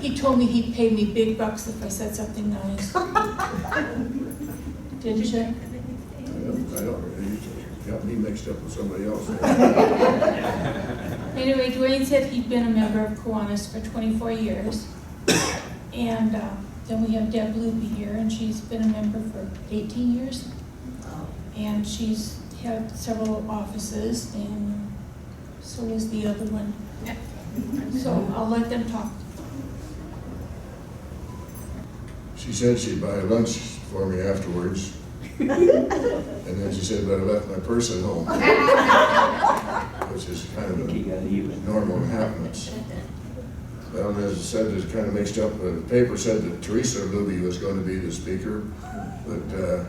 He told me he'd pay me big bucks if I said something nice. Didn't you? I don't, you got me mixed up with somebody else. Anyway, DuWayne said he'd been a member of Kiwanis for 24 years. And then we have Deb Looby here, and she's been a member for 18 years. And she's had several offices, and so is the other one. So I'll let them talk. She said she'd buy lunch for me afterwards. And then she said, but I left my purse at home. Which is kind of a normal happenings. Well, as I said, it's kind of mixed up. The paper said that Teresa Looby was going to be the speaker, but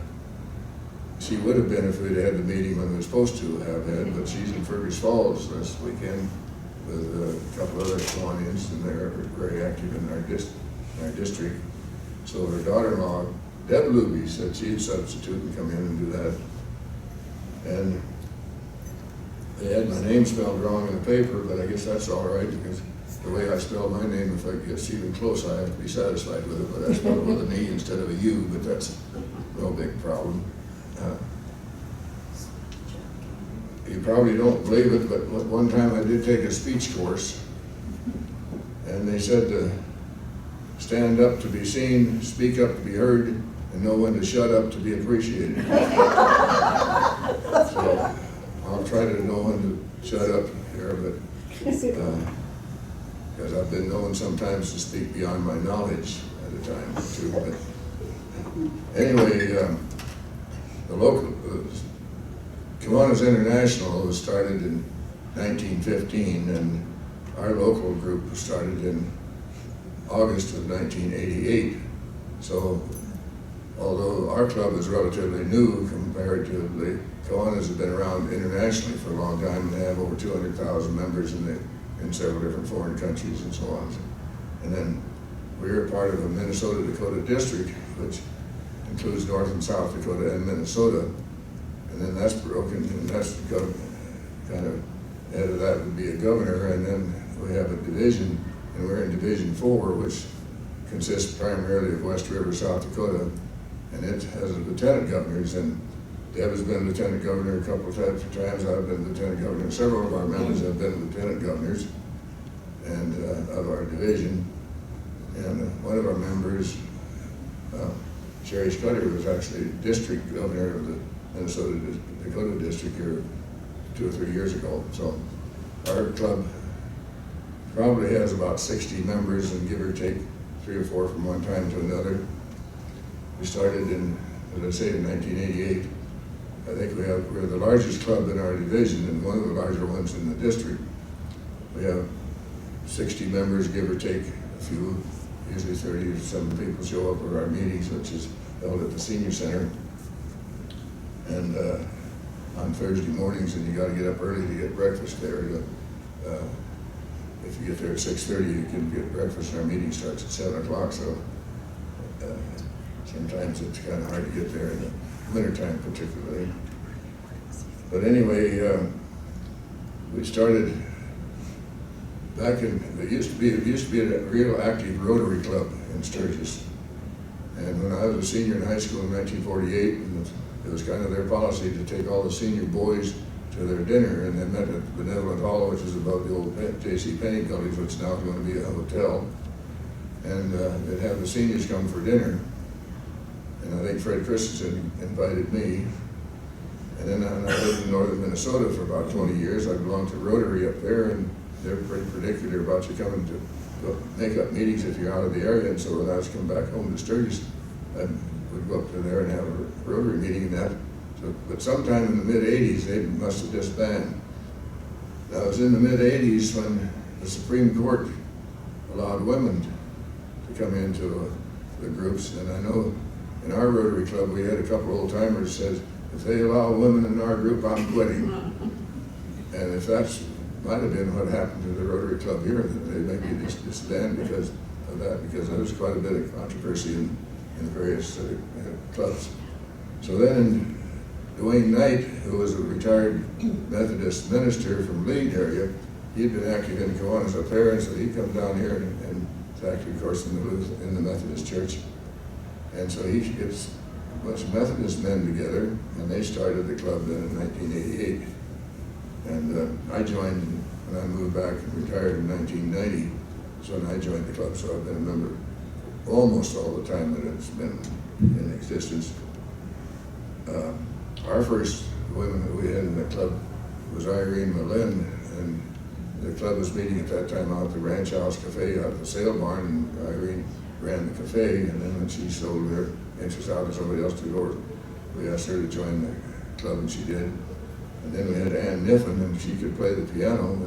she would have been if we'd had the meeting when we were supposed to have had, but she's in Fergus Falls this weekend with a couple other Kiwanis, and they're very active in our district. So her daughter-in-law, Deb Looby, said she'd substitute and come in and do that. And they had my name spelled wrong in the paper, but I guess that's all right, because the way I spell my name, if I get even close, I have to be satisfied with it, but I spell it with an E instead of a U, but that's no big problem. You probably don't believe it, but one time I did take a speech course, and they said to stand up to be seen, speak up to be heard, and know when to shut up to be appreciated. So I'll try to know when to shut up here, but because I've been known sometimes to speak beyond my knowledge at a time or two. But anyway, the local Kiwanis International was started in 1915, and our local group was started in August of 1988. So although our club is relatively new compared to the Kiwanis have been around internationally for a long time, and they have over 200,000 members in several different foreign countries and so on. And then we're part of the Minnesota-Dakota district, which includes North and South Dakota and Minnesota. And then that's broken, and that's got kind of, head of that would be a governor, and then we have a division, and we're in Division 4, which consists primarily of West River, South Dakota, and it has a lieutenant governors, and Deb has been lieutenant governor a couple of times. I've been lieutenant governor. Several of our members have been lieutenant governors and of our division. And one of our members, Sherry Scudder, was actually district governor of the Minnesota-Dakota district here 2 or 3 years ago. So our club probably has about 60 members, and give or take 3 or 4 from one time to another. We started in, as I say, in 1988. I think we're the largest club in our division and one of the larger ones in the district. We have 60 members, give or take a few, usually 30 or some people show up at our meetings, which is held at the senior center. And on Thursday mornings, and you got to get up early to get breakfast there. If you get there at 6:30, you can get breakfast, and our meeting starts at 7 o'clock. So sometimes it's kind of hard to get there in the wintertime, particularly. But anyway, we started back in. It used to be a real active Rotary club in Sturgis. And when I was a senior in high school in 1948, and it was kind of their policy to take all the senior boys to their dinner, and they met at Benevolent Hall, which is above the old J.C. Penney Gullies, which is now going to be a hotel. And they'd have the seniors come for dinner. And I think Fred Christensen invited me. And then I lived in northern Minnesota for about 20 years. I belonged to Rotary up there, and they're pretty particular about you coming to make up meetings if you're out of the area. And so when I was coming back home to Sturgis, I would go up to there and have a Rotary meeting and that. So, but sometime in the mid-'80s, they must have disbanded. That was in the mid-'80s when the Supreme Court allowed women to come into the groups. And I know in our Rotary Club, we had a couple old timers said, if they allow women in our group, I'm quitting. And if that's might have been what happened to the Rotary Club here, that they maybe disbanded because of that, because there was quite a bit of controversy in the various clubs. So then DuWayne Knight, who was a retired Methodist minister from Lead area, he'd been active in Kiwanis up there, and so he'd come down here and actually, of course, in the Methodist Church. And so he gets a bunch of Methodist men together, and they started the club then in 1988. And I joined when I moved back and retired in 1990. So when I joined the club, so I've been a member almost all the time that it's been in existence. Our first women that we had in the club was Irene Malin, and the club was meeting at that time out at the Ranch House Cafe out at the sale barn, and Irene ran the cafe, and then when she sold her interest out to somebody else to go, we asked her to join the club, and she did. And then we had Ann Niffen, and she could play the piano,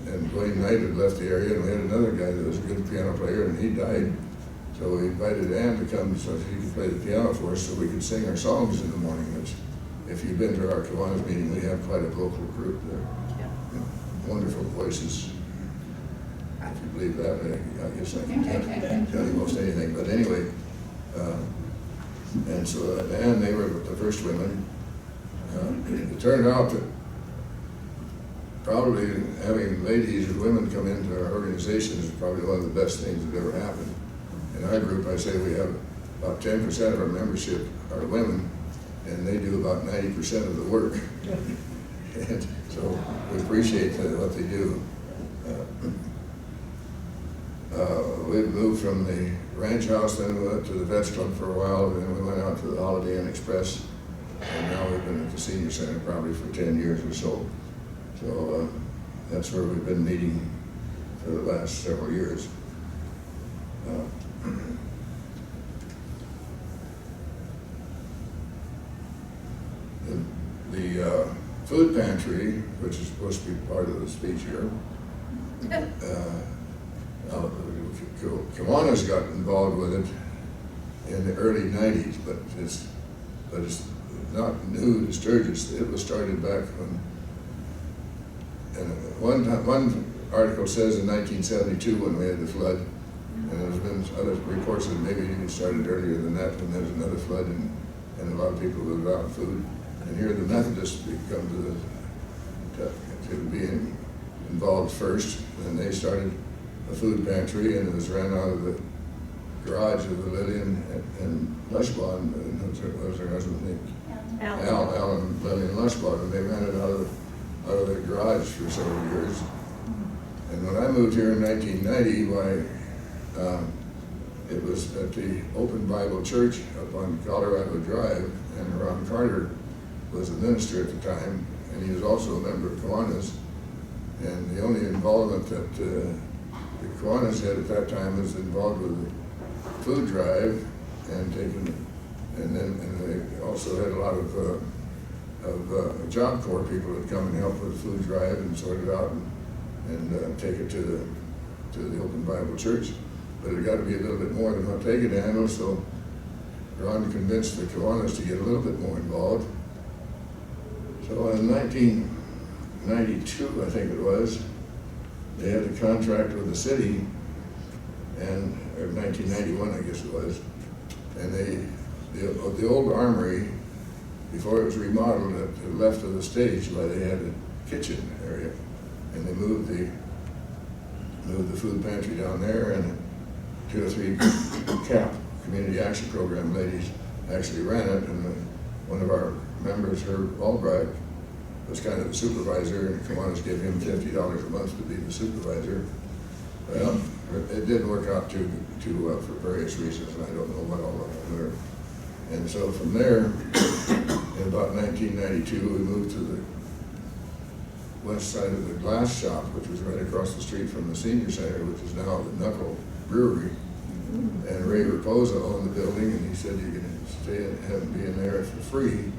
and DuWayne Knight had left the area, and we had another guy that was a good piano player, and he died. So we invited Ann to come so she could play the piano for us so we could sing our songs in the morning, which, if you've been to our Kiwanis meeting, we have quite a vocal group there. Yeah. You know, wonderful voices. If you believe that, I guess I can tell you most anything. But anyway, and so Ann, they were the first women. It turned out that probably having ladies or women come into our organization is probably one of the best things that ever happened. In our group, I say we have about 10% of our membership are women, and they do about 90% of the work. And so we appreciate what they do. We moved from the ranch house, then we went to the Vets Club for a while, and then we went out to the Holiday Inn Express, and now we've been at the Senior Center probably for 10 years or so. So that's where we've been meeting for the last several years. The food pantry, which is supposed to be part of the speech here, Kiwanis got involved with it in the early 90s, but it's not new to Sturgis. It was started back when, and one article says in 1972 when we had the flood, and there's been other reports that maybe it even started earlier than that when there was another flood and a lot of people were without food. And here the Methodists come to being involved first, and they started a food pantry, and it was ran out of the garage of the Lillian and Lushbaugh, and what was her husband's name? Al and Lillian Lushbaugh, and they ran it out of the garage for several years. And when I moved here in 1990, it was at the Open Bible Church up on Colorado Drive, and Ron Carter was the minister at the time, and he was also a member of Kiwanis. And the only involvement that the Kiwanis had at that time was involved with the food drive and they also had a lot of Job Corps people that come and help with the food drive and sort it out and take it to the Open Bible Church. But it got to be a little bit more than what they could handle, so Ron convinced the Kiwanis to get a little bit more involved. So in 1992, I think it was, they had a contract with the city, and or 1991, I guess it was, and the old armory, before it was remodeled at the left of the stage, where they had a kitchen area, and they moved the food pantry down there, and 2 or 3 CAP, Community Action Program ladies, actually ran it, and one of our members, Herb Albright, was kind of the supervisor, and Kiwanis gave him $50 a month to be the supervisor. Well, it didn't work out too well for various reasons, and I don't know what all of them were. And so from there, in about 1992, we moved to the west side of the glass shop, which was right across the street from the Senior Center, which is now the Knuckle Brewery. And Ray Raposa owned the building, and he said you can stay and have be in there for free,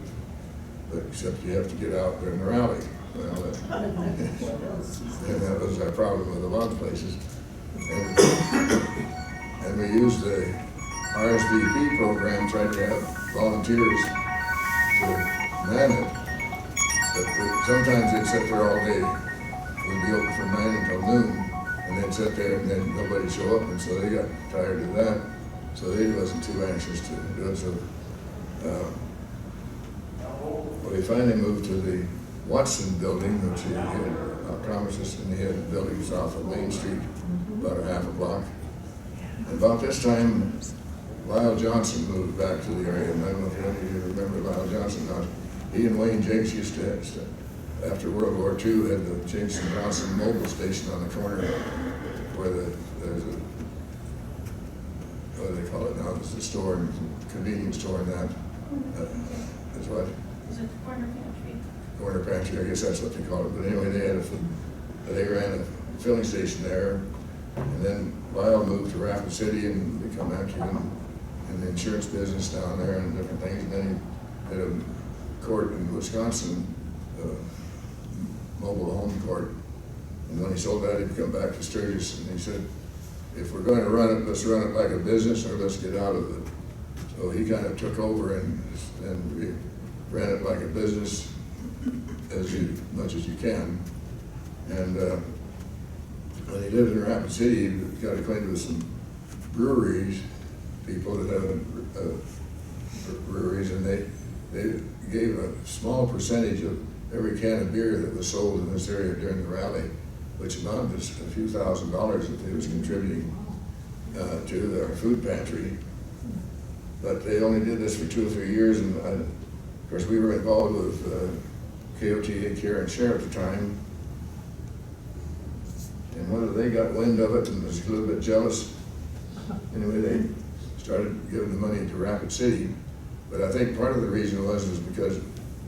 but except you have to get out during the rally. Well, and that was our problem with a lot of places. And we used the RSVP program, tried to have volunteers to man it, but sometimes they'd sit there all day. We'd be open from 9 until noon, and they'd sit there and then nobody'd show up, and so they got tired of that. So they wasn't too anxious to do it. So we finally moved to the Watson building, which he had promised us, and he had a building south of Main Street, about a half a block. about this time, Lyle Johnson moved back to the area, and I don't know if any of you remember Lyle Johnson. Now, he and Wayne Jenks used to, after World War II, had the Jenks and Johnson mobile station on the corner where there's a, what do they call it now? It's a store, and convenience store, and that. That's what? Is it corner pantry? Corner Pantry, I guess that's what they call it. But anyway, they ran a filling station there, and then Lyle moved to Rapid City and become active in the insurance business down there and different things. And then he had a court in Wisconsin, mobile home court. And when he sold that, he'd come back to Sturgis, and he said, if we're going to run it, let's run it like a business, or let's get out of it. So he kind of took over and we ran it like a business as much as you can. And when he lived in Rapid City, he got acquainted with some breweries, people that had breweries, and they gave a small percentage of every can of beer that was sold in this area during the rally, which amounted to a few $1,000s that they was contributing to their food pantry. But they only did this for 2 or 3 years, and of course we were involved with KOTA Care and Share at the time. And whether they got wind of it and was a little bit jealous, anyway, they started giving the money to Rapid City. But I think part of the reason was because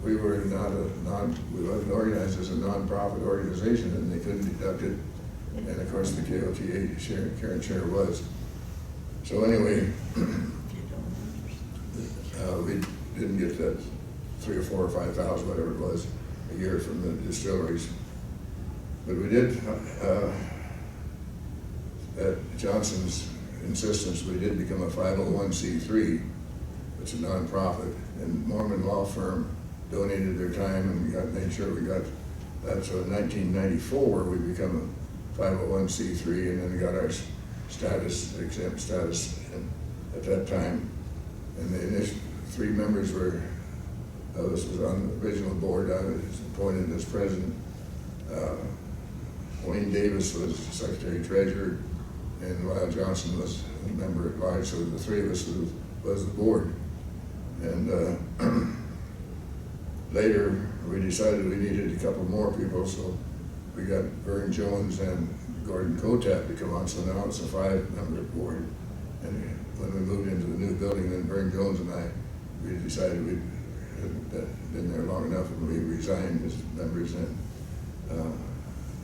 we were we wasn't organized as a non-profit organization, and they couldn't deduct it. And of course the KOTA Care and Share was. So anyway, we didn't get that 3 or 4 or 5,000, whatever it was, a year from the distilleries. But we did, at Johnson's insistence, we did become a 501c3, which is a nonprofit, and Mormon law firm donated their time and made sure we got that. So in 1994, we become a 501c3, and then we got our exempt status at that time. And the initial 3 members were, this was on the original board. I was appointed as president. Wayne Davis was secretary treasurer, and Lyle Johnson was a member at large. So the 3 of us was the board. And later we decided we needed a couple more people, so we got Vern Jones and Gordon Kotap to come on. So now it's a 5-member board. And when we moved into the new building, then Vern Jones and I, we decided we'd been there long enough, and we resigned as members. And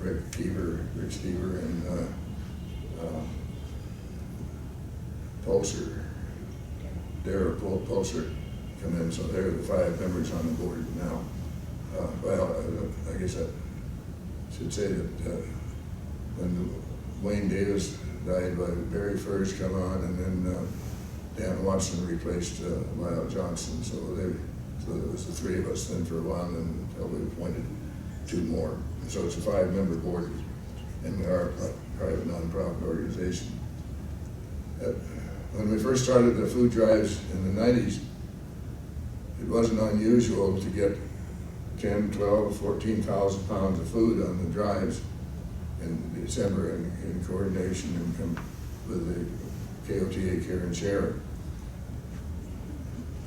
Rich Deaver, and Darrell Pulser come in, so they're the 5 members on the board now. Well, I guess I should say that when Wayne Davis died, Barry Furs come on, and then Dan Watson replaced Lyle Johnson. So it was the 3 of us then for a while, and until we appointed 2 more. So it's a 5-member board, and we are a private nonprofit organization. When we first started the food drives in the 90s, it wasn't unusual to get 10, 12, 14,000 pounds of food on the drives in December in coordination and come with the KOTA Care and Share.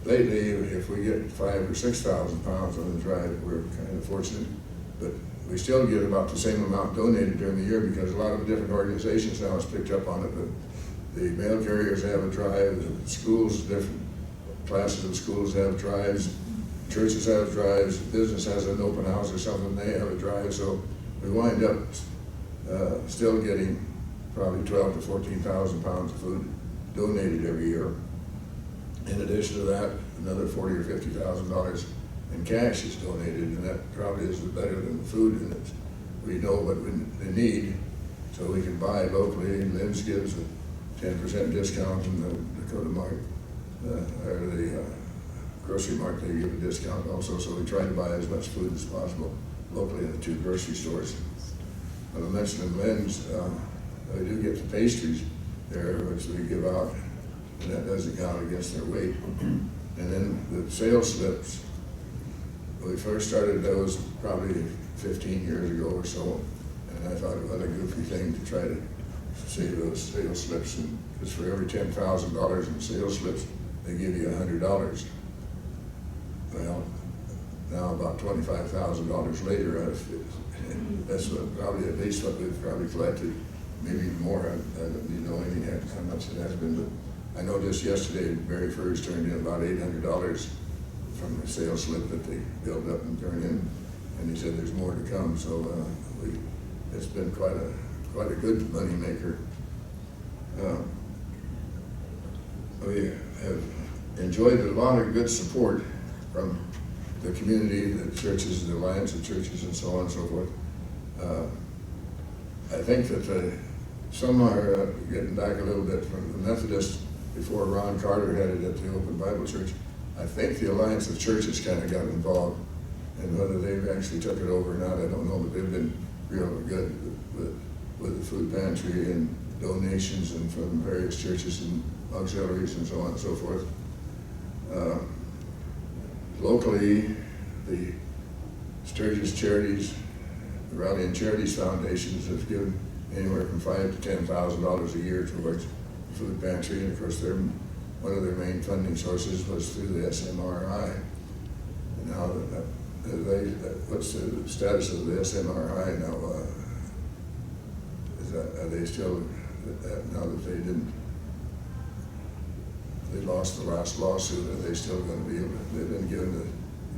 Lately, if we get 5,000 or 6,000 pounds on the drive, we're kind of fortunate, but we still get about the same amount donated during the year because a lot of the different organizations now has picked up on it. The mail carriers have a drive, the schools, different classes of schools have drives, churches have drives, business has an open house or something, they have a drive. So we wind up still getting probably 12,000 to 14,000 pounds of food donated every year. In addition to that, another $40,000 or $50,000 in cash is donated, and that probably is better than the food. And we know what we need, so we can buy locally. And Lynn's gives a 10% discount in the Dakota Mart, or the grocery mart. They give a discount also, so we try to buy as much food as possible locally in the 2 grocery stores. I mentioned Lynn's, we do get the pastries there, which we give out, and that doesn't count against their weight. And then the sales slips, we first started those probably 15 years ago or so, and I thought, what a goofy thing to try to sales slips, and because for every $10,000 in sales slips, they give you $100. Well, now about $25,000 later, that's probably at least what we've probably collected, maybe even more. I don't know anything how much it has been, but I know just yesterday, Barry Furs turned in about $800 from the sales slip that they built up and turned in, and he said there's more to come. So it's been quite a good money maker. We have enjoyed a lot of good support from the community, the churches, the Alliance of Churches, and so on and so forth. I think that some are getting back a little bit from the Methodists before Ron Carter had it at the Open Bible Church. I think the Alliance of Churches kind of got involved, and whether they've actually took it over or not, I don't know, but they've been real good with the food pantry and donations and from various churches and auxiliaries and so on and so forth. Locally, the Sturgis Charities, the Rallying Charities Foundations have given anywhere from $5,000 to $10,000 a year towards the food pantry, and of course one of their main funding sources was through the SMRI. And now what's the status of the SMRI now? Are they still, now that they lost the last lawsuit, are they still going to be able to, they've been given the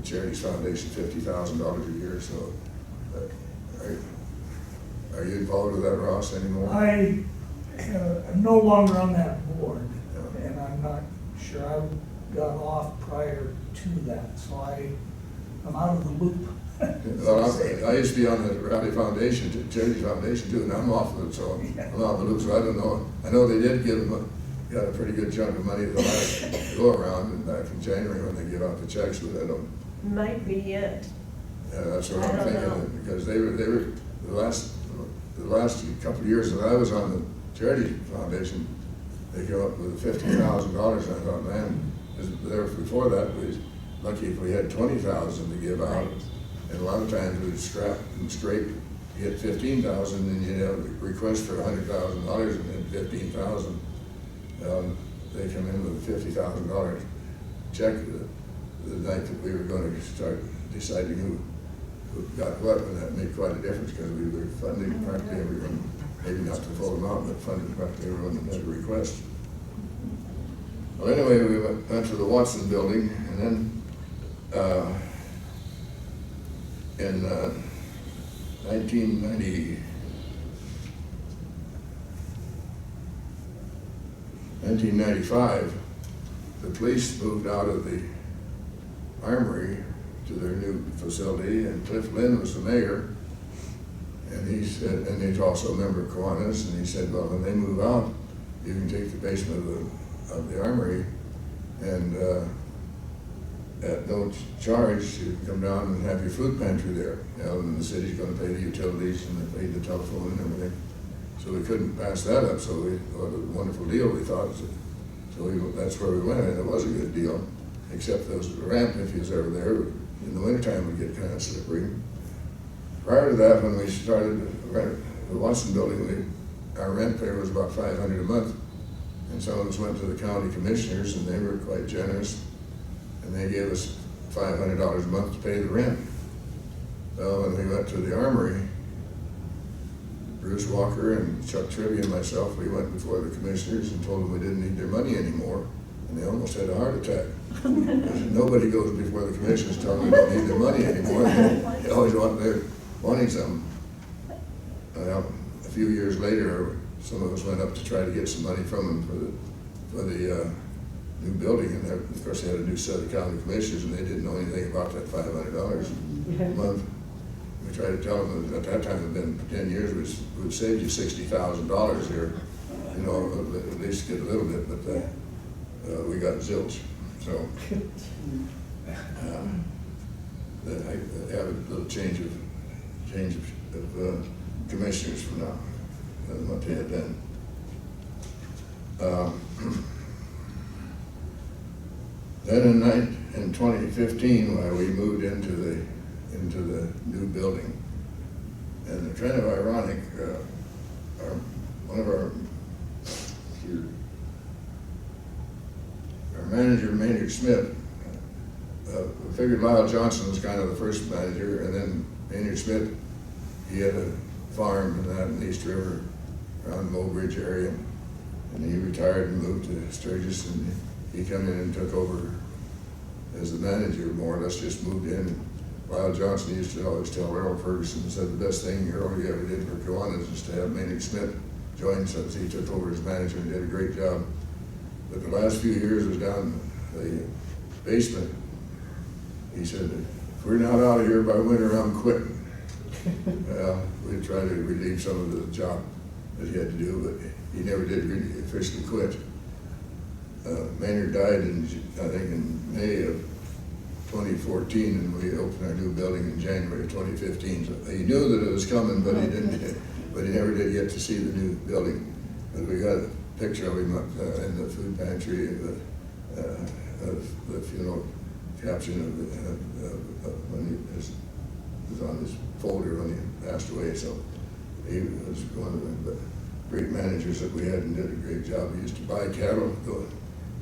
Charities Foundation $50,000 a year, so are you involved with that, Ross, anymore? I am no longer on that board, and I'm not sure I got off prior to that, so I'm out of the loop. Well, I used to be on the Rally Foundation, Charities Foundation too, and I'm off of it, so I'm out of the loop, so I don't know. I know they did give them got a pretty good chunk of money the last go around, and back in January when they give out the checks, but I don't. Might be it. Yeah, that's what I'm thinking, because they were the last couple of years that I was on the Charity Foundation, they came up with $50,000, and I thought, man, there before that we was lucky if we had $20,000 to give out. Right. And a lot of times we'd scrap and scrape to get $15,000, and you'd have a request for $100,000 and then $15,000. They come in with a $50,000 check the night that we were going to start deciding who got what, and that made quite a difference because we were funding practically everyone, maybe not the full amount, but funding practically everyone that had a request. Well, anyway, we went to the Watson building, and then in 1995, the police moved out of the armory to their new facility, and Cliff Lynn was the mayor, and he said, and he's also a member of Kiwanis, and he said, well, when they move out, you can take the basement of the armory, and at no charge, you can come down and have your food pantry there. You know, and the city's going to pay the utilities and they pay the telephone and everything. So we couldn't pass that up. So what a wonderful deal we thought. So that's where we went, and it was a good deal. Except those ramp, if you was ever there, in the wintertime would get kind of slippery. Prior to that, when we started the Watson building, our rent there was about $500 a month. And some of us went to the county commissioners, and they were quite generous. And they gave us $500 a month to pay the rent. Well, when we went to the armory, Bruce Walker and Chuck Trivia and myself, we went before the commissioners and told them we didn't need their money anymore. And they almost had a heart attack. Nobody goes before the commissioners telling them they don't need their money anymore. They always wanting something. Well, a few years later, some of us went up to try to get some money from them for the new building, and of course they had a new set of county commissioners, and they didn't know anything about that $500 a month. We tried to tell them that at that time, it had been 10 years, we'd saved you $60,000 here, you know, at least get a little bit, but we got zilch. So I have a little change of commissioners from now than what they had then. Then in 2015, when we moved into the new building, and kind of ironic, one one of our manager, Maynard Smith, figured Lyle Johnson was kind of the first manager, and then Maynard Smith, he had a farm and that in East River, around the Mobridge area, and he retired and moved to Sturgis, and he come in and took over as the manager, more or less just moved in. Lyle Johnson used to always tell Earl Ferguson, said the best thing Earl you ever did for Kiwanis is to have Maynard Smith join, since he took over as manager and did a great job. But the last few years was down the basement. He said, if we're not out of here by winter, I'm quitting. Well, we tried to relieve some of the job that he had to do, but he never did really officially quit. Maynard died in, I think, in May of 2014, and we opened our new building in January of 2015. So he knew that it was coming, but he didn't. But he never did get to see the new building. But we got a picture of him up in the food pantry, of the funeral caption of when he was on his folder when he passed away. So he was one of the great managers that we had and did a great job. He used to buy cattle.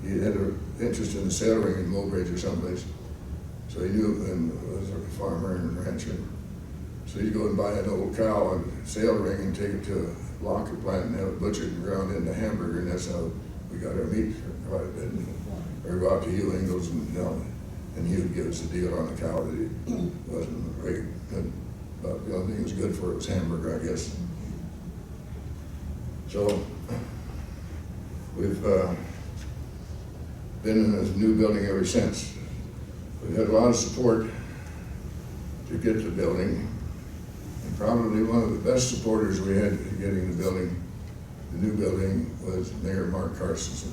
He had an interest in the sale ring in Mobridge or someplace. So he knew and was a farmer and rancher. So he'd go and buy an old cow on a sale ring and take it to a locker plant and have it butchered and ground into hamburger, and that's how we got our meat quite a bit. Or go out to Hugh Ingles and he would give us a deal on a cow that he wasn't very good. But the only thing he was good for was hamburger, I guess. So we've been in this new building ever since. We've had a lot of support to get the building, and probably one of the best supporters we had in getting the building, the new building, was Mayor Mark Carstensen.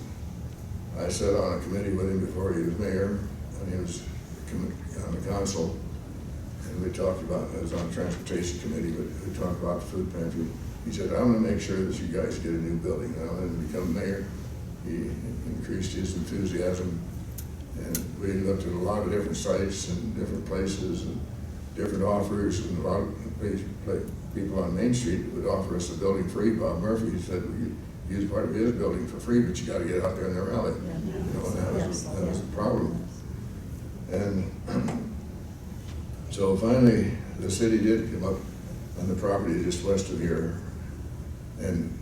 I sat on a committee with him before he was mayor, and he was on the council, and we talked about, I was on the transportation committee, but we talked about the food pantry. He said, I'm gonna make sure that you guys get a new building. Now, when he became mayor, he increased his enthusiasm, and we looked at a lot of different sites and different places and different offers, and a lot of people on Main Street would offer us a building free. Bob Murphy said we could use part of his building for free, but you got to get out there in the rally. You know, and that was a problem. And so finally, the city did come up on the property just west of here, and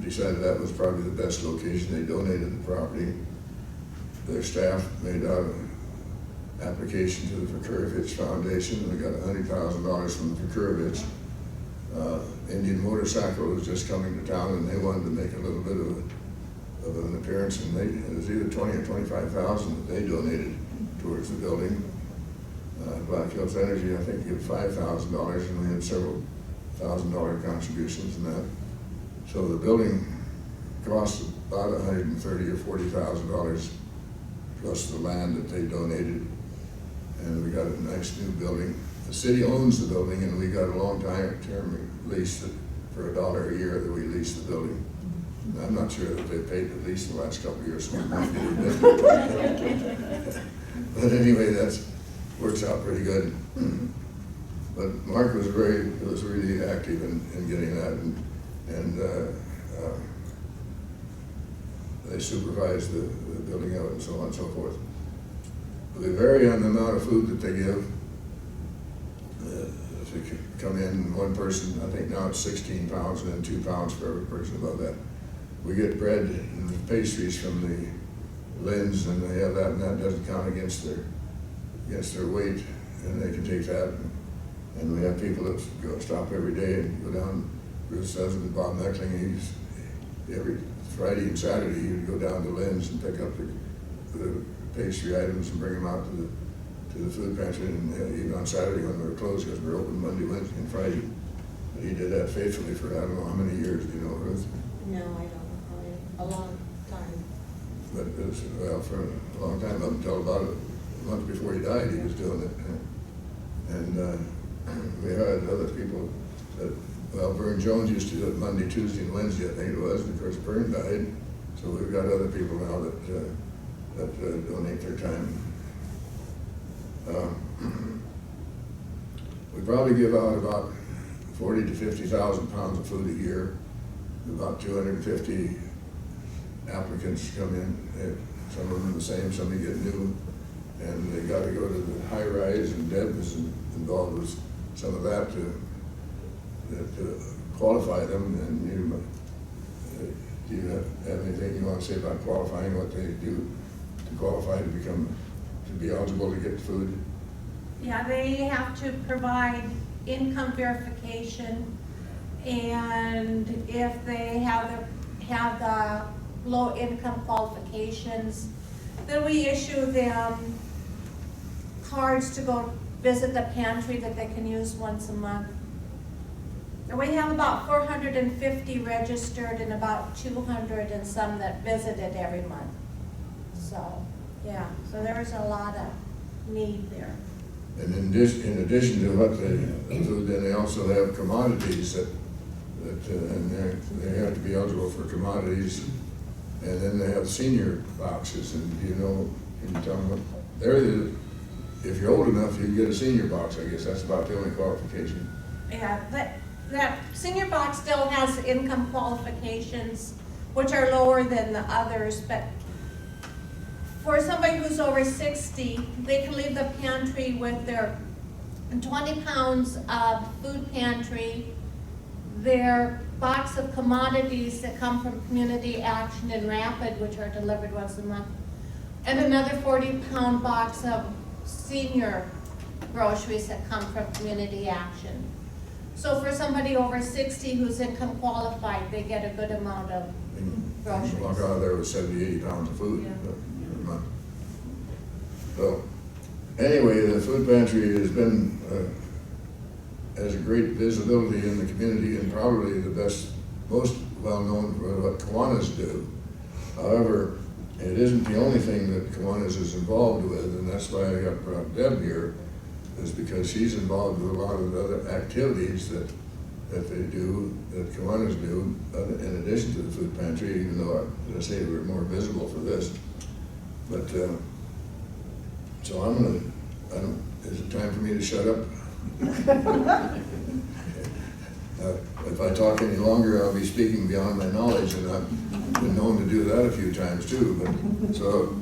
decided that was probably the best location. They donated the property. Their staff made out an application to the Vakurovich Foundation. We got $100,000 from the Vakurovich. Indian Motorcycle was just coming to town, and they wanted to make a little bit of an appearance, and it was either $20,000 or $25,000 that they donated towards the building. Black Hills Energy, I think, gave $5,000, and we had several $1,000 contributions in that. So the building cost about $130,000 or $40,000 plus the land that they donated, and we got a nice new building. The city owns the building, and we got a long-term lease for $1 a year that we lease the building. And I'm not sure that they paid the lease the last couple of years, so we might get it. But anyway, that works out pretty good. But Mark was really active in getting that, and they supervised the building of it and so on and so forth. They vary on the amount of food that they give. If you come in, one person, I think now it's 16 pounds and then 2 pounds for every person above that. We get bread and pastries from the Linds, and they have that, and that doesn't count against their weight, and they can take that. And we have people that go stop every day and go down. Bruce says that Bob Meckling, every Friday and Saturday, he'd go down to Lynn's and pick up the pastry items and bring them out to the food pantry, and even on Saturday when we were closed, because we were open Monday, Wednesday, and Friday. But he did that faithfully for I don't know how many years, do you know, Ruth? No, I don't know. A long time. But it was, well, for a long time, up until about a month before he died, he was doing it. And we had other people that, well, Vern Jones used to do it Monday, Tuesday, and Wednesday, I think it was, and of course Vern died. So we've got other people now that donate their time. We probably give out about 40,000 to 50,000 pounds of food a year. about 250 applicants come in. Some of them the same, some get new, and they got to go to the high rise, and Deb was involved with some of that to qualify them. And do you have anything you want to say about qualifying, what they do to qualify to be eligible to get food? Yeah, they have to provide income verification, and if they have the low income qualifications, then we issue them cards to go visit the pantry that they can use once a month. And we have about 450 registered and about 200 and some that visit it every month. So, yeah, so there's a lot of need there. And in addition to what they do, then they also have commodities and they have to be eligible for commodities. And then they have senior boxes, and can you tell them what, if you're old enough, you can get a senior box, I guess. That's about the only qualification. Yeah, that senior box still has income qualifications, which are lower than the others, but for somebody who's over 60, they can leave the pantry with their 20 pounds of food pantry, their box of commodities that come from Community Action and Rapid, which are delivered once a month, and another 40-pound box of senior groceries that come from Community Action. So for somebody over 60 who's income qualified, they get a good amount of groceries. Walk out of there with 70, 80 pounds of food a month. So anyway, the food pantry has a great visibility in the community, and probably the most well-known for what Kiwanis do. However, it isn't the only thing that Kiwanis is involved with, and that's why I got brought Deb here, is because she's involved with a lot of the other activities that they do, that Kiwanis do, in addition to the food pantry, even though, as I say, we're more visible for this. But, so is it time for me to shut up? If I talk any longer, I'll be speaking beyond my knowledge, and I've been known to do that a few times too. But so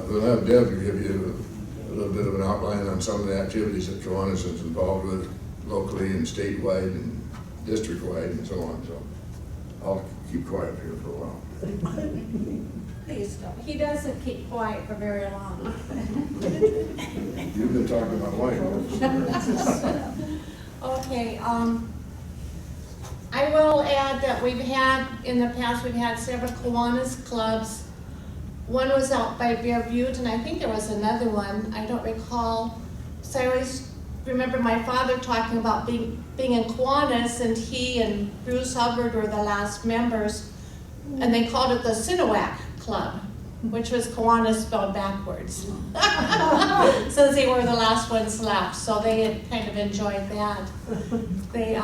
we'll have Deb give you a little bit of an outline on some of the activities that Kiwanis is involved with locally and statewide and district-wide and so on. So I'll keep quiet here for a while. Please don't. He doesn't keep quiet for very long. You've been talking about life. Okay, I will add that in the past, we've had several Kiwanis clubs. One was out by Bear Butte, and I think there was another one, I don't recall. So I always remember my father talking about being in Kiwanis, and he and Bruce Hubbard were the last members, and they called it the Sinowak Club, which was Kiwanis spelled backwards. Since they were the last ones left, so they had kind of enjoyed that. They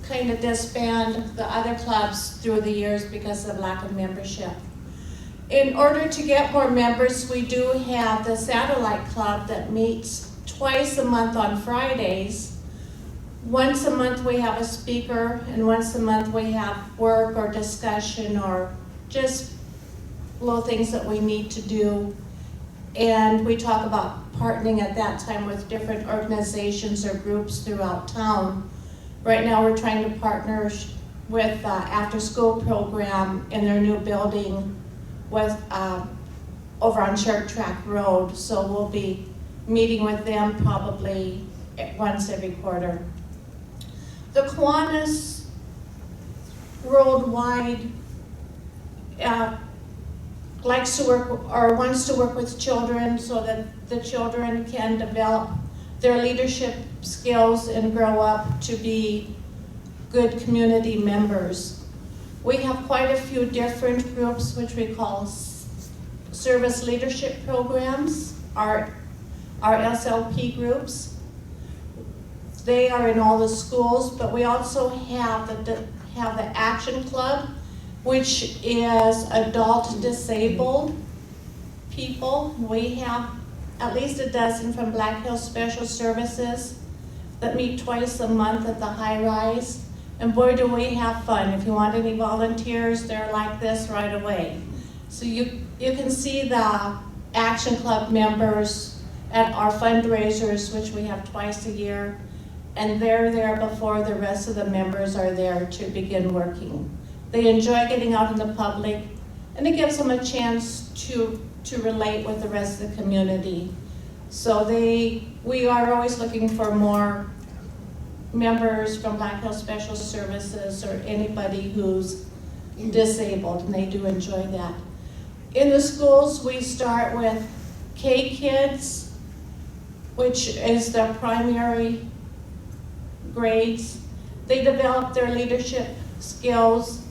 kind of disbanded the other clubs through the years because of lack of membership. In order to get more members, we do have the Satellite Club that meets twice a month on Fridays. Once a month we have a speaker, and once a month we have work or discussion or just little things that we need to do. And we talk about partnering at that time with different organizations or groups throughout town. Right now we're trying to partner with after-school program in their new building with over on Shark Track Road. So we'll be meeting with them probably once every quarter. The Kiwanis worldwide likes to work or wants to work with children so that the children can develop their leadership skills and grow up to be good community members. We have quite a few different groups which we call service leadership programs, our SLP groups. They are in all the schools, but we also have the Action Club, which is adult disabled people. We have at least a dozen from Black Hills Special Services that meet twice a month at the high rise. And boy, do we have fun. If you want any volunteers, they're like this right away. So you can see the Action Club members at our fundraisers, which we have twice a year, and they're there before the rest of the members are there to begin working. They enjoy getting out in the public, and it gives them a chance to relate with the rest of the community. So we are always looking for more members from Black Hills Special Services or anybody who's disabled, and they do enjoy that. In the schools, we start with K Kids, which is the primary grades. They develop their leadership skills,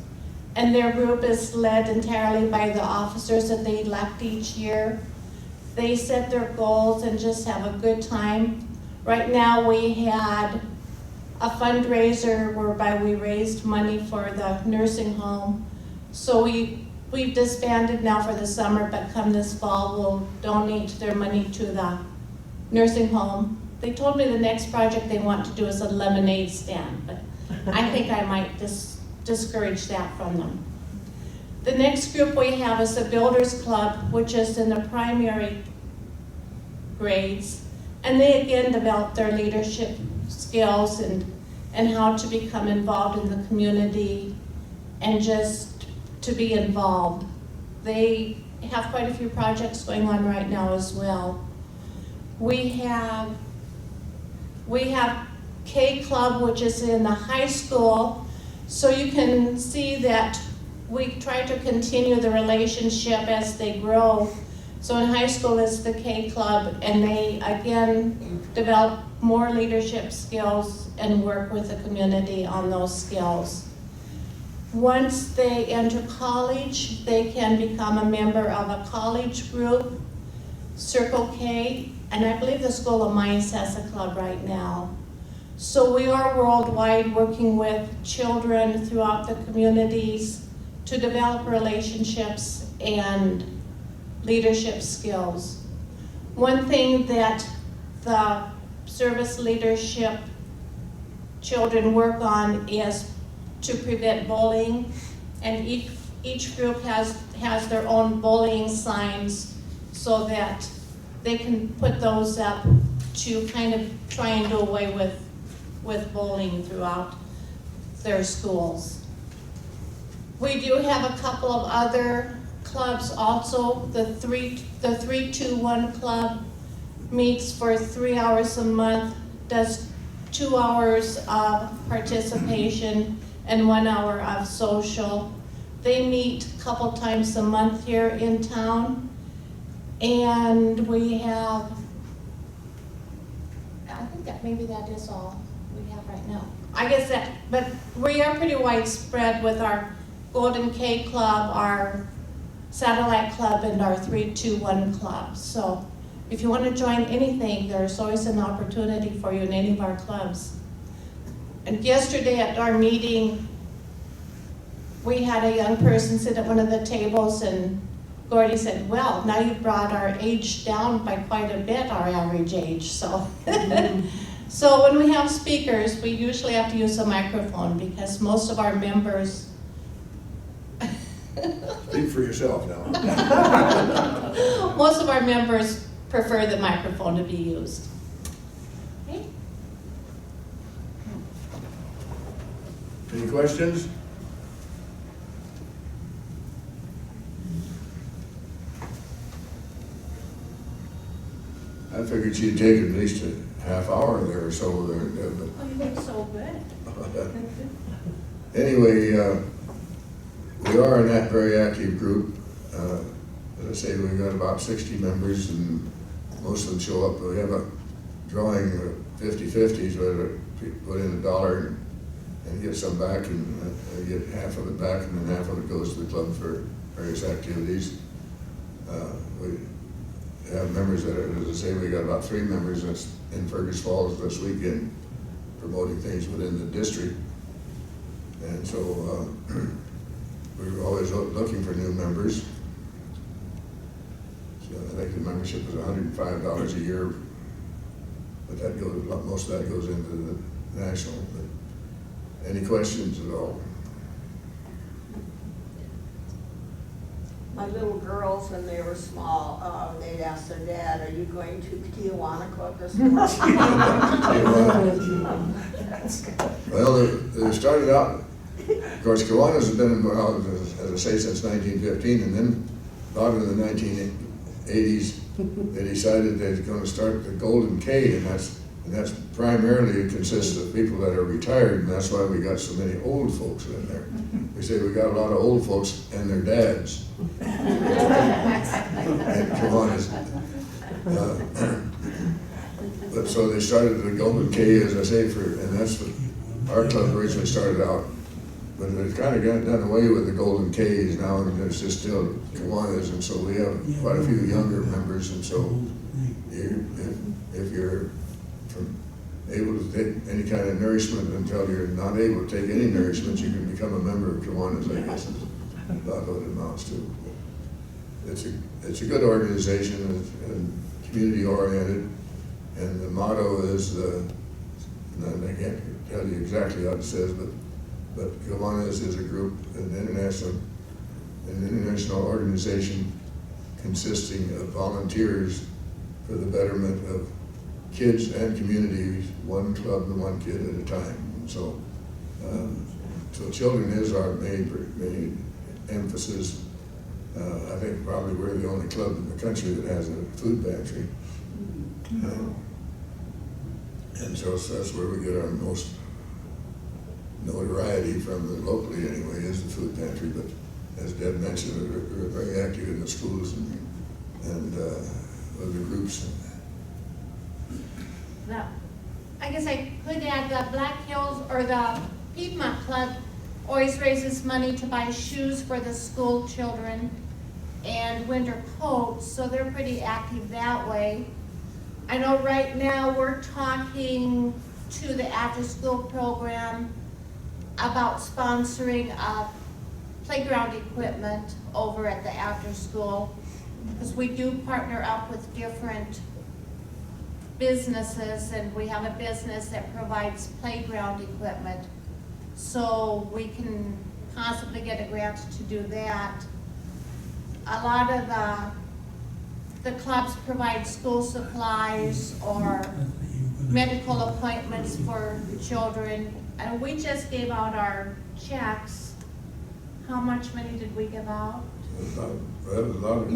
and their group is led entirely by the officers that they elect each year. They set their goals and just have a good time. Right now, we had a fundraiser whereby we raised money for the nursing home. So we've disbanded now for the summer, but come this fall, we'll donate their money to the nursing home. They told me the next project they want to do is a lemonade stand, but I think I might discourage that from them. The next group we have is the Builders Club, which is in the primary grades. And they again develop their leadership skills and how to become involved in the community and just to be involved. They have quite a few projects going on right now as well. We have K Club, which is in the high school. So you can see that we try to continue the relationship as they grow. So in high school is the K Club, and they again develop more leadership skills and work with the community on those skills. Once they enter college, they can become a member of a college group, Circle K, and I believe the School of Mines has a club right now. So we are worldwide working with children throughout the communities to develop relationships and leadership skills. One thing that the service leadership children work on is to prevent bullying, and each group has their own bullying signs so that they can put those up to kind of try and do away with bullying throughout their schools. We do have a couple of other clubs also. The 321 Club meets for 3 hours a month, does 2 hours of participation and 1 hour of social. They meet a couple times a month here in town. And we have, I think that maybe that is all we have right now. I guess that, but we are pretty widespread with our Golden K Club, our Satellite Club, and our 321 Club. So if you want to join anything, there's always an opportunity for you in any of our clubs. And yesterday at our meeting, we had a young person sit at one of the tables, and Gordy said, well, now you've brought our age down by quite a bit, our average age. So, so when we have speakers, we usually have to use a microphone because most of our members Speak for yourself now. most of our members prefer the microphone to be used. Okay. Any questions? I figured she'd take at least a half hour there or so there. Oh, you look so good. Anyway, we are in that very active group. As I say, we've got about 60 members, and most of them show up. We have a drawing 50-50s where we put in $1 and get some back, and get half of it back, and then half of it goes to the club for various activities. We have members that are, as I say, we got about 3 members that's in Fergus Falls this weekend promoting things within the district. And so we're always looking for new members. So I think the membership is $105 a year, but that goes, most of that goes into the national. Any questions at all? My little girls, when they were small, they'd ask their dad, are you going to Kiwanis this morning? Well, they started out, of course, Kiwanis has been involved, as I say, since 1915, and then about in the 1980s, they decided they were going to start the Golden K, and that's primarily consists of people that are retired, and that's why we got so many old folks in there. We say we got a lot of old folks and their dads. And Kiwanis. But so they started the Golden K, as I say, and that's what our club originally started out. But they've kind of got done away with the Golden K's now, and there's just still Kiwanis, and so we have quite a few younger members, and so if you're able to take any kind of nourishment until you're not able to take any nourishment, you can become a member of Kiwanis, I guess, is about what it amounts to. It's a good organization and community oriented, and the motto is and I can't tell you exactly how it says, but Kiwanis is a group, an international organization consisting of volunteers for the betterment of kids and communities, one club and one kid at a time. So, so children is our main emphasis. I think probably we're the only club in the country that has a food pantry. And so that's where we get our most notoriety from, locally anyway, is the food pantry. But as Deb mentioned, we're very active in the schools and other groups. I guess I could add the Black Hills or the Piedmont Club always raises money to buy shoes for the school children and winter coats, so they're pretty active that way. I know right now we're talking to the after-school program about sponsoring playground equipment over at the after-school, because we do partner up with different businesses, and we have a business that provides playground equipment. So we can possibly get a grant to do that. A lot of the clubs provide school supplies or medical appointments for children. And we just gave out our checks. How much money did we give out? That was a lot of,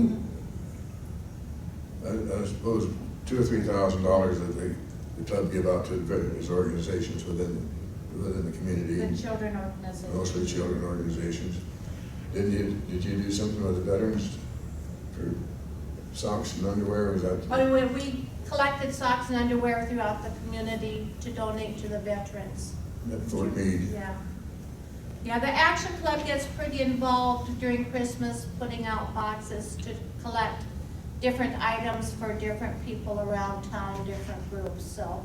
I suppose, $2,000 or $3,000 that the club give out to various organizations within the community. The children organizations. Mostly children organizations. Did you do something with the veterans for socks and underwear? Was that? Oh, we collected socks and underwear throughout the community to donate to the veterans. At Fort Meade. Yeah. Yeah, the Action Club gets pretty involved during Christmas, putting out boxes to collect different items for different people around town, different groups. So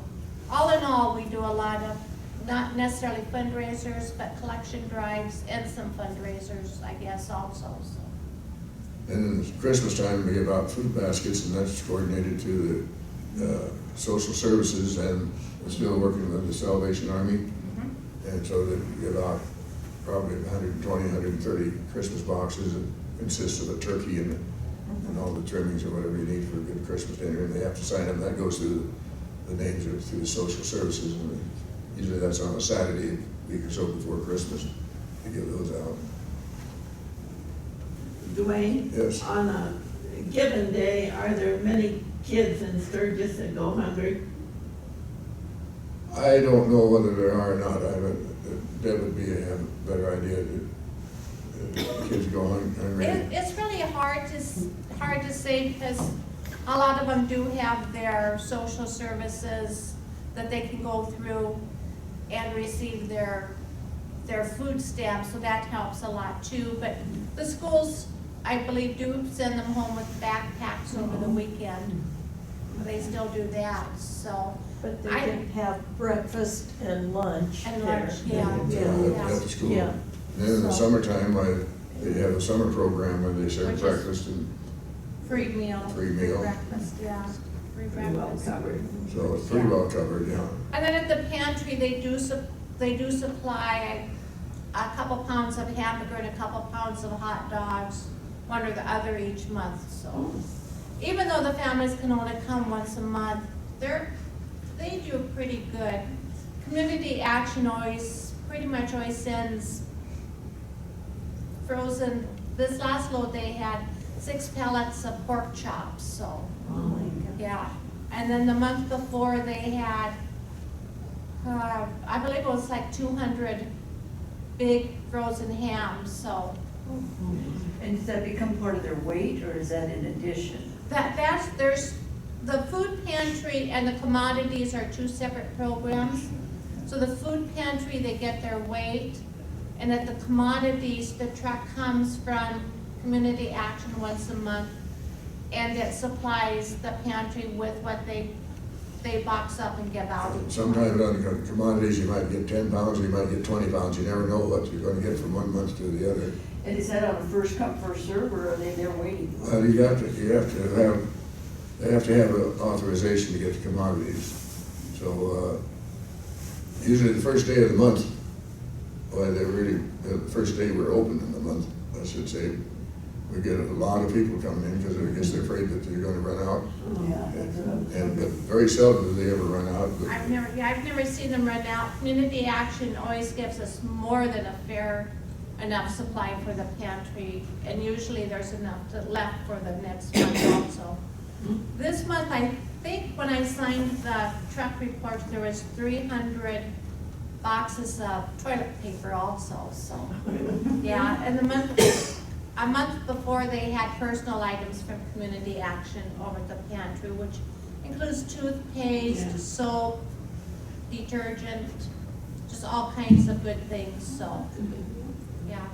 all in all, we do a lot of, not necessarily fundraisers, but collection drives and some fundraisers, I guess, also. So. And in Christmas time, we give out food baskets, and that's coordinated to the social services, and we're still working with the Salvation Army. Mm-hmm. And so they give out probably 120, 130 Christmas boxes that consist of a turkey and all the trimmings or whatever you need for a good Christmas dinner, and they have to sign them. That goes through the names of through the social services, and usually that's on a Saturday, a week or so before Christmas, to give those out. DuWayne? Yes. On a given day, are there many kids in Sturgis that go hungry? I don't know whether there are or not. That would be a better idea. Kids go hungry. It's really hard to say, because a lot of them do have their social services that they can go through and receive their food stamps, so that helps a lot too. But the schools, I believe, do send them home with backpacks over the weekend. They still do that, so. But they can have breakfast and lunch And there. lunch, yeah. At the school. Yeah. And then in the So- summertime, they have a summer program where they serve Which is- breakfast, and Free meal. Free meal. Breakfast, yeah. Free Pretty well breakfast. covered. so it's pretty well covered, yeah. And then at the pantry, they do they do supply a couple pounds of hamburger and a couple pounds of hot dogs, one or the other each month, so. Even though the families can only come once a month, they do pretty good. Community Action pretty much always sends frozen, this last load they had 6 pallets of pork chops, so. Oh my God. Yeah, and then the month before they had, I believe it was like 200 big frozen hams, so. And does that become part of their weight, or is that in addition? There's, the food pantry and the commodities are 2 separate programs. So the food pantry, they get their weight, and at the commodities, the truck comes from Community Action once a month, and it supplies the pantry with what they box up and give out. Sometimes on the commodities, you might get 10 pounds, or you might get 20 pounds. You never know what you're gonna get from one month to the other. And is that on a first come, first serve, or are they there waiting? Well, they have to have an authorization to get the commodities. So, usually the first day of the month, the first day we're open in the month, I should say, we get a lot of people coming in because I guess they're afraid that they're gonna run out. Yeah, that's what I'm And, but very seldom do they ever run out. But I've never seen them run out. Community Action always gives us more than a fair enough supply for the pantry, and usually there's enough left for the next month also. This month, I think when I signed the truck report, there was 300 boxes of toilet paper also, so. Yeah, and a month before, they had personal items from Community Action over at the pantry, which includes toothpaste, Yeah. soap, detergent, just all kinds of good things, so, yeah.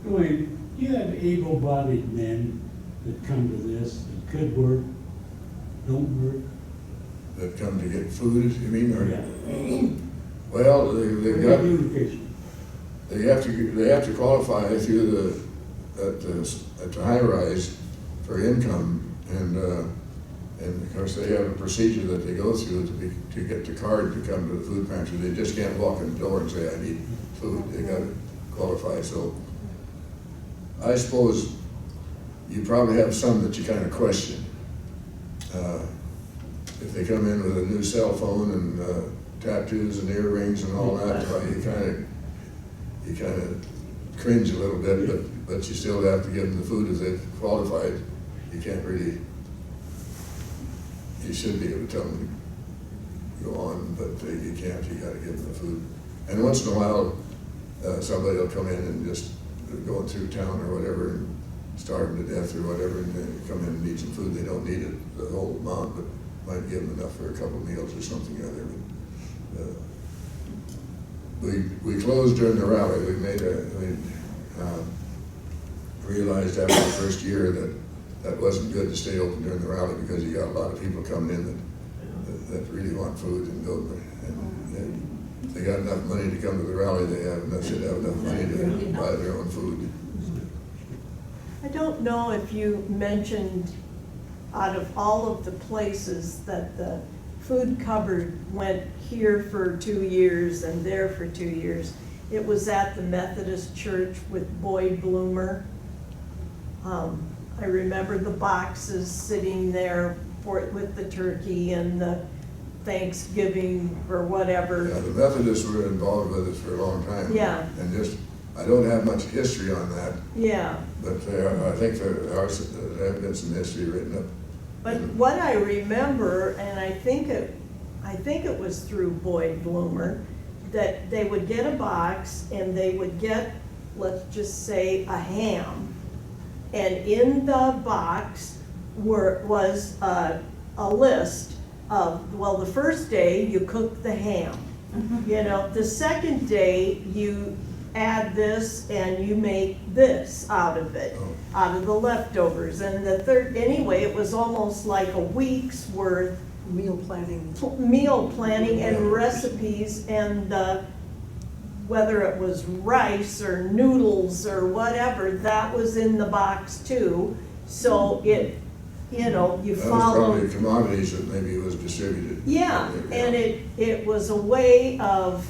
DuWayne, you have able-bodied men that come to this, that could work, don't work. that come to get food, you mean, or? Yeah. Well, they've got, Communication. they have to qualify through at the high rise for income, and of course they have a procedure that they go through to get the card to come to the food pantry. They just can't walk in the door and say, I need food. They got to qualify. So I suppose you probably have some that you kind of question. If they come in with a new cell phone and tattoos and earrings and all that, well, you kind of cringe a little bit, but you still have to give them the food if they've qualified. You can't really, you should be able to tell them to go on, but you can't. You got to give them the food. And once in a while, somebody will come in and just going through town or whatever and starving to death or whatever, and they come in and need some food. They don't need it the whole amount, but might give them enough for a couple meals or something or other. But, we closed during the rally. We realized after the first year that wasn't good to stay open during the rally because you got a lot of people coming in that really want food and don't. And if they got enough money to come to the rally, should have enough money to buy their own food. I don't know if you mentioned, out of all of the places that the food cupboard went here for 2 years and there for 2 years, it was at the Methodist Church with Boyd Bloomer. I remember the boxes sitting there with the turkey and the Thanksgiving or whatever. Yeah, the Methodists were involved with us for a long time. Yeah. And I don't have much history on that, Yeah. but I think there have been some history written up. But what I remember, and I think it was through Boyd Bloomer, that they would get a box and they would get, let's just say, a ham. And in the box was a list of, well, the first day you cook the ham. You know, the second day you add this and you make this out of it, out of the leftovers. And the third, anyway, it was almost like a week's worth Meal planning. and recipes, and whether it was rice or noodles or whatever, that was in the box too. So it, you know, you That was follow. probably commodities that maybe was distributed. Yeah, and it was a way of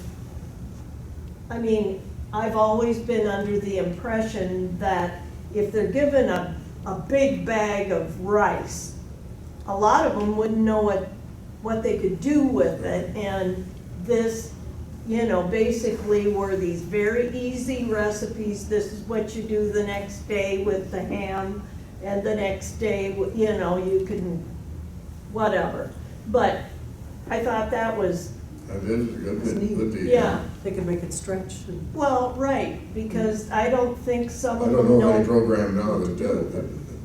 I mean, I've always been under the impression that if they're given a big bag of rice, a lot of them wouldn't know what they could do with it. And this, you know, basically were these very easy recipes. This is what you do the next day with the ham, and the next day, you know, you can, whatever. But I thought that was, That is a good deal. yeah, They can make it stretch and. well, right, because I don't think some I of don't them know of any know. program now that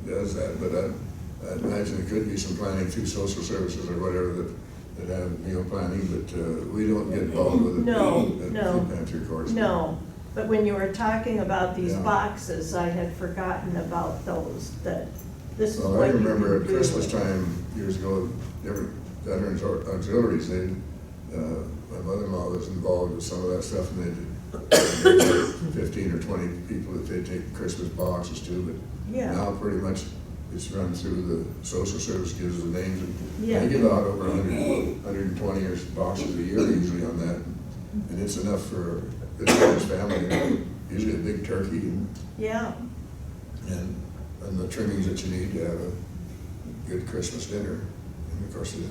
does that, but I imagine there could be some planning through social services or whatever that have meal planning, but we don't get involved with it. No, at no. Food Pantry, of course. No, but when you were talking about these Yeah. boxes, I had forgotten about those, that this is Well, I what you remember can at do. Christmas time years ago, different veterans auxiliaries, my mother-in-law was involved with some of that stuff, and they did 15 or 20 people that they take Christmas boxes to, but Yeah. now pretty much it's run through the social service, gives the names, and Yeah. they give out over 120 or boxes a year usually on that, and it's enough for a good sized family, usually a big turkey Yeah, and the trimmings that you need to have a good Christmas dinner. And of course, the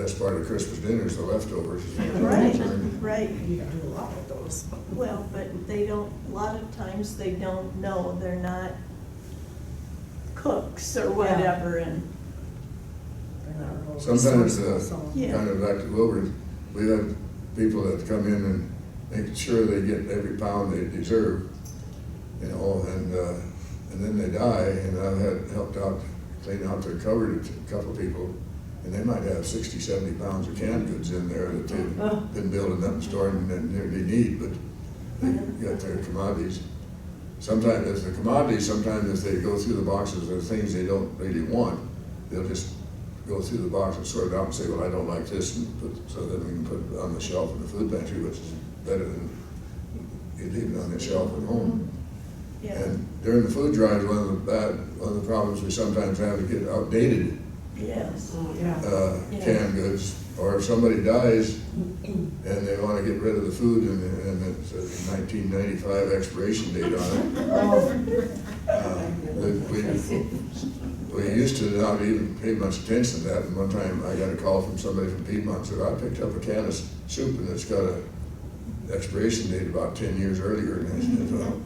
best part of Christmas dinner is the leftovers. right, right. You can do a lot of those. Well, but they don't, a lot of times they don't know, they're not cooks or whatever, and, Sometimes, Yeah. kind of like the Wilbur, we have people that come in and make sure they get every pound they deserve, you know, and then they die, and I've helped out, clean out their cupboard, a couple of people, and they might have 60, 70 pounds of canned goods in there that they've been building up and storing and they need, but they got their commodities. Sometimes if the commodities, sometimes if they go through the boxes of things they don't really want, they'll just go through the box and sort it out and say, well, I don't like this, and so then we can put it on the shelf in the food pantry, which is better than you leave it on the shelf at home. yeah, And during the food drives, one of the problems we sometimes have is get outdated yes, Yeah. canned goods, or if somebody dies and they want to get rid of the food and it's a 1995 expiration date on it. We used to not even pay much attention to that, and one time I got a call from somebody from Piedmont, said, I picked up a can of soup and it's got a expiration date about 10 years earlier, and I said, well,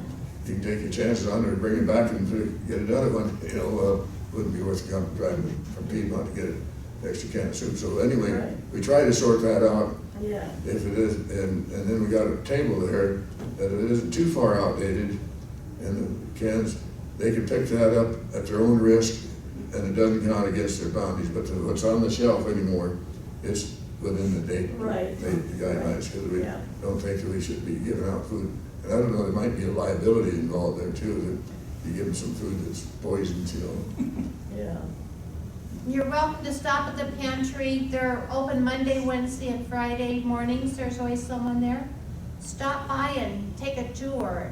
you can take your chances on it, or bring it back and get another one, you know, wouldn't be worth driving from Piedmont to get an extra can of soup. So anyway, Right. we try to sort that out yeah, if it is, and then we got a table there that it isn't too far outdated, and the cans, they can pick that up at their own risk, and it doesn't count against their bounties, but what's on the shelf anymore is within the date. Right. The guidelines, because we Yeah. don't think that we should be giving out food. And I don't know, there might be a liability involved there too, that you give them some food that's poisoned, you know. yeah. You're welcome to stop at the pantry. They're open Monday, Wednesday, and Friday mornings. There's always someone there. Stop by and take a tour.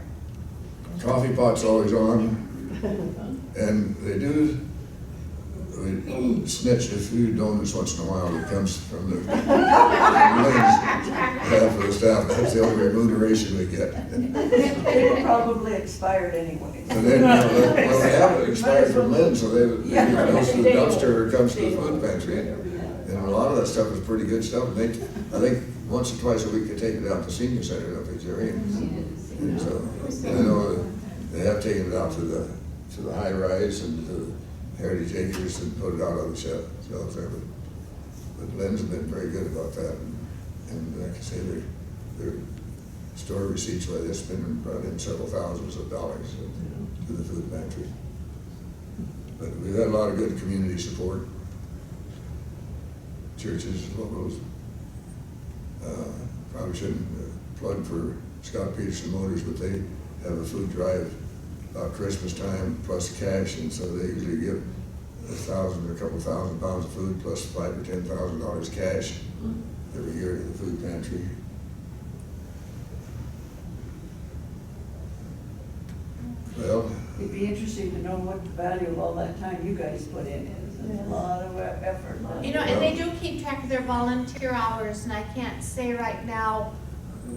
Coffee pot's always on, and they do, we snitch a few donuts once in a while that comes from the half of the staff. That's the only remuneration we get. They were probably expired anyway. And then, well, they haven't expired from Lynn, so they goes to the dumpster or comes to the food pantry. And a lot of that stuff is pretty good stuff. And I think once or twice a week they take it out to senior center up at Jerry. And so, I know they have taken it out to the high rise and to the Heritage Acres and put it out on the shelves there. But Lynn's have been very good about that. And like I say, their store receipts by this been brought in several thousands of dollars to the food pantry. But we've had a lot of good community support. Churches, locals. Probably shouldn't plug for Scott Peterson Motors, but they have a food drive about Christmas time plus cash, and so they usually give 1,000 or a couple thousand pounds of food plus $5,000 or $10,000 cash every year to the food pantry. Well, It'd be interesting to know what the value of all that time you guys put in is. It's a lot of effort. You know, and they do keep track of their volunteer hours, and I can't say right now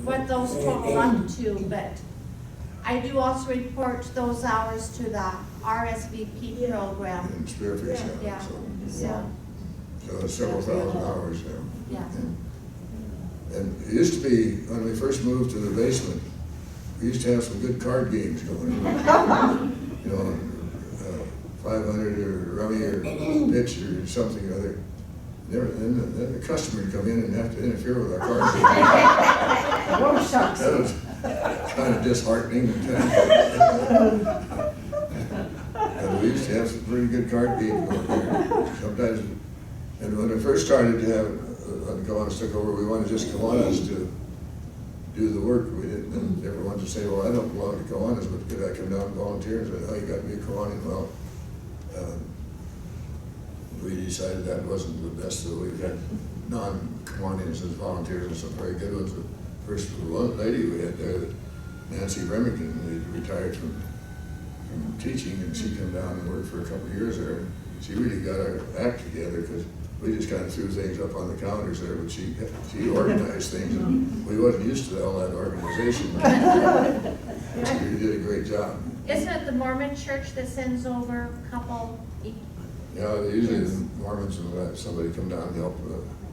what those total up to, but I do also report those hours to the RSVP program. And spearfish, Yeah, so, yeah, so it's several thousand hours, yeah. And it used to be, when we first moved to the basement, we used to have some good card games going on. You know, 500 or rummy or pitch or something or other. Then the customer would come in and have to interfere with our card game. Oh, shucks. That was kind of disheartening. And we used to have some pretty good card games going there. Sometimes, and when we first started to have, when Kiwanis took over, we wanted just Kiwanis to do the work. We didn't, and everyone would say, well, I don't belong to Kiwanis, but could I come down and volunteer? And said, oh, you got to be a Kiwanis. Well, we decided that wasn't the best, so we had non-Kiwanis as volunteers and some very good ones. The first one lady we had there, Nancy Remington, who retired from teaching, and she came down and worked for a couple of years there. She really got our act together, because we just kind of threw things up on the counters there, but she organized things, and we wasn't used to all that organization. She really did a great job. Isn't it the Mormon church that sends over a couple? Yeah, usually the Mormons will have somebody come down and help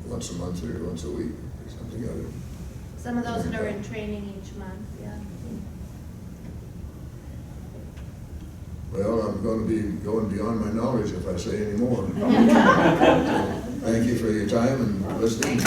once a month or once a week or something other. Some of those that are in training each month, yeah. Well, I'm going to be going beyond my knowledge if I say any more. So, thank you for your time and listening.